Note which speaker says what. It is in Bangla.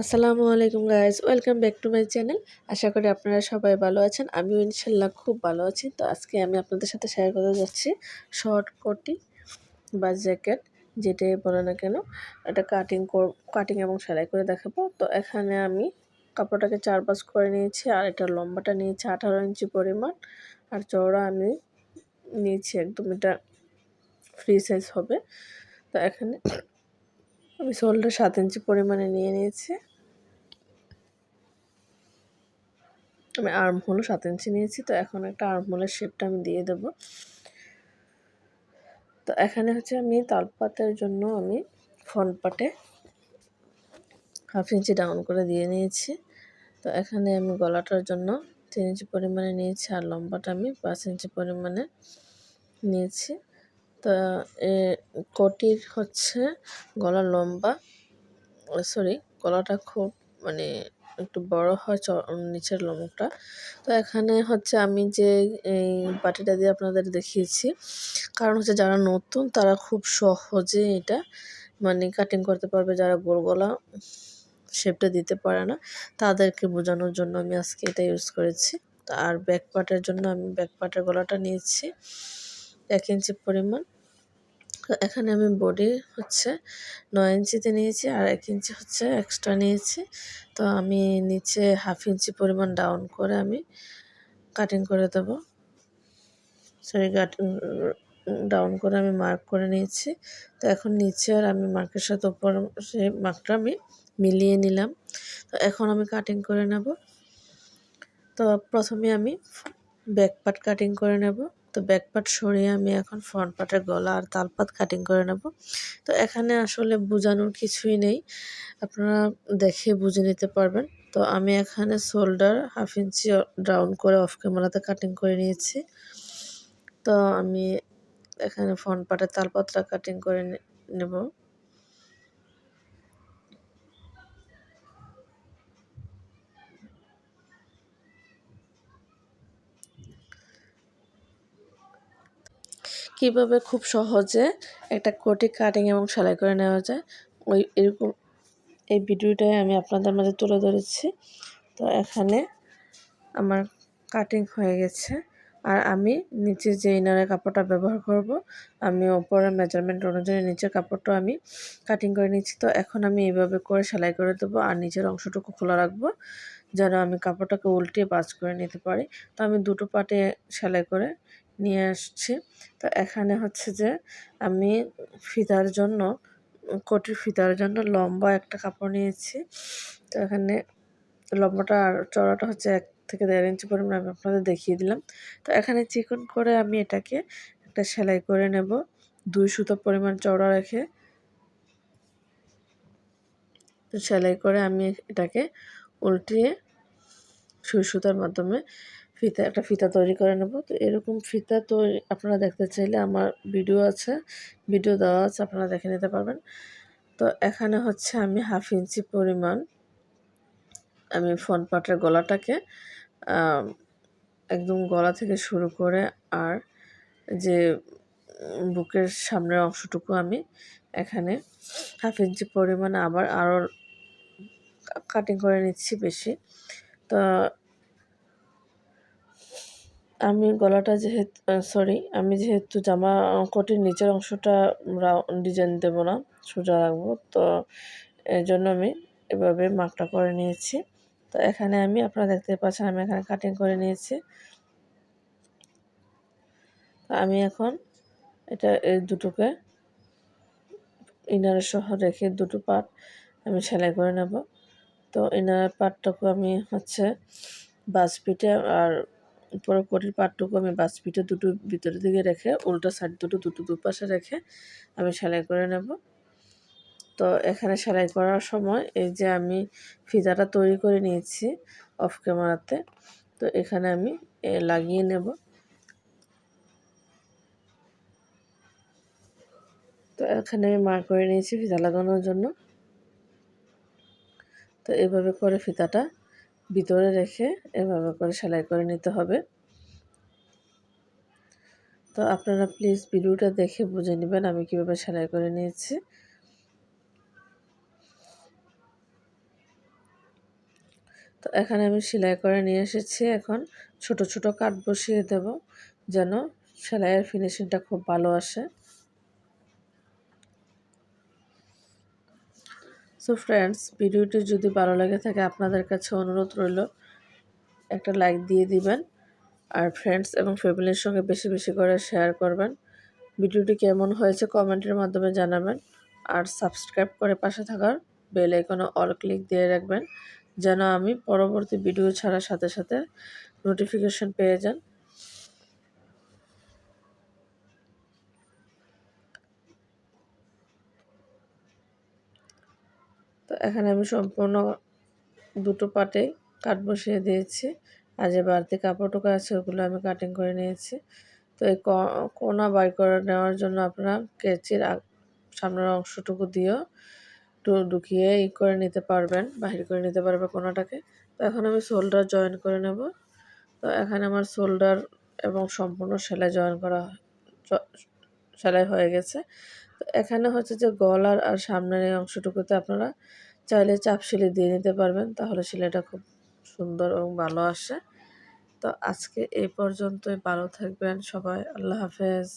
Speaker 1: আসসালামু আলাইকুম guys, welcome back to my channel. আশা করি আপনারা সবাই ভালো আছেন। আমিও ইনশাল্লাহ খুব ভালো আছি। তো আজকে আমি আপনাদের সাথে শেয়ার করতে যাচ্ছি শর্ট কোটি বা জ্যাকেট, যেটাই বলে না কেন, এটা কাটিং এবং সেলাই করে দেখাবো। তো এখানে আমি কাপড়টাকে 4 ভাঁজ করে নিয়েছি, আর এটা লম্বাটা নিয়েছি 18 ইঞ্চি পরিমাণ, আর চওড়া আমি নিয়েছি একদম, এটা ফ্রি সাইজ হবে। তো এখানে আমি শোল্ডার 7 ইঞ্চি পরিমাণে নিয়ে নিয়েছি। আমি আর্ম হোলও 7 ইঞ্চি নিয়েছি। তো এখন একটা আর্ম হোলের শেপটা আমি দিয়ে দেব। তো এখানে হচ্ছে আমি তালপাতের জন্য আমি ফ্রন্ট পার্টে 1/2 ইঞ্চি ডাউন করে দিয়ে নিয়েছি। তো এখানে আমি গলাটার জন্য 3 ইঞ্চি পরিমাণে নিয়েছি, আর লম্বাটা আমি 5 ইঞ্চি পরিমাণে নিয়েছি। তো কোটির হচ্ছে গলা লম্বা, গলাটা খুব মানে একটু বড় হয় নিচের লোমটা। তো এখানে হচ্ছে আমি যে এই বাটিটা দিয়ে আপনাদের দেখিয়েছি, কারণ হচ্ছে যারা নতুন তারা খুব সহজে এটা কাটিং করতে পারবে, যারা গোল গলা শেপটা দিতে পারে না তাদেরকে বোঝানোর জন্য আমি আজকে এটা ইউজ করেছি। তো আর ব্যাক পার্টের জন্য আমি ব্যাক পার্টের গলাটা নিয়েছি 1 ইঞ্চি পরিমাণ। তো এখানে আমি বডি হচ্ছে 9 ইঞ্চিতে নিয়েছি, আর 1 ইঞ্চি হচ্ছে এক্সট্রা নিয়েছি। তো আমি নিচে 1/2 ইঞ্চি পরিমাণ ডাউন করে আমি কাটিং করে দেবো। ডাউন করে আমি মার্ক করে নিয়েছি। তো এখন নিচে আর আমি মার্কের সাথে উপর সেই মার্কটা আমি মিলিয়ে নিলাম। তো এখন আমি কাটিং করে নেব। তো প্রথমে আমি ব্যাক পার্ট কাটিং করে নেব। তো ব্যাক পার্ট সরিয়ে আমি এখন ফ্রন্ট পার্টের গলা আর তালপাত কাটিং করে নেব। তো এখানে আসলে বোঝানোর কিছুই নেই, আপনারা দেখে বুঝে নিতে পারবেন। তো আমি এখানে শোল্ডার 1/2 ইঞ্চি ডাউন করে অফ ক্যামেরাতে কাটিং করে নিয়েছি। তো আমি এখানে ফ্রন্ট পার্টের তালপাতটা কাটিং করে নেব। কিভাবে খুব সহজে একটা কোটি কাটিং এবং সেলাই করে নেওয়া যায়, এরকম এই ভিডিওটাই আমি আপনাদের মাঝে তুলে ধরেছি। তো এখানে আমার কাটিং হয়ে গেছে, আর আমি নিচে যে ইনারের কাপড়টা ব্যবহার করব, আমি ওপরের মেজারমেন্ট অনুযায়ী নিচের কাপড়টা আমি কাটিং করে নিচ্ছি। তো এখন আমি এইভাবে করে সেলাই করে দেবো, আর নিচের অংশটুকু খোলা রাখবো যেন আমি কাপড়টাকে উল্টিয়ে ভাঁজ করে নিতে পারি। তো আমি দুটো পার্টে সেলাই করে নিয়ে আসছি। তো এখানে হচ্ছে যে আমি ফিতার জন্য, কোটির ফিতার জন্য লম্বা একটা কাপড় নিয়েছি। তো এখানে লম্বাটা আর চওড়াটা হচ্ছে 1 থেকে 1.5 ইঞ্চি পরিমাণ আমি আপনাদের দেখিয়ে দিলাম। তো এখানে চিকন করে আমি এটাকে একটা সেলাই করে নেব 2 সুতো পরিমাণ চওড়া রেখে। তো সেলাই করে আমি এটাকে উল্টিয়ে সুই সুতার মাধ্যমে একটা ফিতা তৈরি করে নেব। তো এরকম ফিতা তৈরি আপনারা দেখতে চাইলে আমার ভিডিও দেওয়া আছে, আপনারা দেখে নিতে পারবেন। তো এখানে হচ্ছে আমি 1/2 ইঞ্চি পরিমাণ আমি ফ্রন্ট পার্টের গলাটাকে একদম গলা থেকে শুরু করে আর যে বুকের সামনের অংশটুকু আমি এখানে 1/2 ইঞ্চি পরিমাণ আবার আরও কাটিং করে নিচ্ছি বেশি। তো আমি গলাটা আমি যেহেতু জামা কোটির নিচের অংশটা ডিজাইন দেবো না, সোজা রাখবো, তো এর জন্য আমি এভাবে মার্কটা করে নিয়েছি। তো এখানে আপনারা দেখতে পাচ্ছেন আমি এখানে কাটিং করে নিয়েছি। আমি এখন এই দুটোকে ইনারের সহ রেখে দুটো পার্ট আমি সেলাই করে নেব। তো ইনার পার্টটুকু আমি হচ্ছে বাসপিটে, আর উপরে কোটির পার্টটুকু আমি বাসপিটে দুটো ভিতরের দিকে রেখে উল্টো সাইড দুটো দুপাশে রেখে আমি সেলাই করে নেব। তো এখানে সেলাই করার সময় এই যে আমি ফিতাটা তৈরি করে নিয়েছি অফ ক্যামেরাতে, তো এখানে আমি লাগিয়ে নেব। তো এখানে আমি মার্ক করে নিয়েছি ফিতা লাগানোর জন্য। তো এভাবে করে ফিতাটা ভিতরে রেখে এভাবে করে সেলাই করে নিতে হবে। তো আপনারা প্লিজ ভিডিওটা দেখে বুঝে নেবেন আমি কিভাবে সেলাই করে নিয়েছি। তো এখানে আমি সেলাই করে নিয়ে এসেছি। এখন ছোট ছোট কাট বসিয়ে দেব যেন সেলাইয়ের ফিনিশিংটা খুব ভালো আসে। সো ফ্রেন্ডস, ভিডিওটি যদি ভালো লেগে থাকে আপনাদের কাছে অনুরোধ রইল একটা লাইক দিয়ে দিবেন, আর ফ্রেন্ডস এবং ফ্যামিলির সঙ্গে বেশি বেশি করে শেয়ার করবেন। ভিডিওটি কেমন হয়েছে কমেন্টের মাধ্যমে জানাবেন, আর সাবস্ক্রাইব করে পাশে থাকার বেল আইকনে অল ক্লিক দিয়ে রাখবেন যেন আমি পরবর্তী ভিডিও ছাড়ার সাথে সাথে নোটিফিকেশন পেয়ে যান। তো এখানে আমি সম্পূর্ণ দুটো পাটে কাট বসিয়ে দিয়েছি, আর যে বাড়তি কাপড়টুকু আছে ওগুলো আমি কাটিং করে নিয়েছি। তো এই কোনা বাই করে নেওয়ার জন্য আপনারা কেচির সামনের অংশটুকু দিয়েও একটু ঢুকিয়ে করে নিতে পারবেন, বাহির করে নিতে পারবেন কোনাটাকে। তো এখন আমি শোল্ডার জয়েন করে নেব। তো এখানে আমার শোল্ডার এবং সম্পূর্ণ সেলাই জয়েন করা সেলাই হয়ে গেছে। তো এখানে হচ্ছে যে গলার আর সামনের এই অংশটুকুতে আপনারা চাইলে চাপ সেলাই দিয়ে নিতে পারবেন, তাহলে সেলাইটা খুব সুন্দর এবং ভালো আসে। তো আজকে এই পর্যন্তই, ভালো থাকবেন সবাই, আল্লাহ হাফেজ।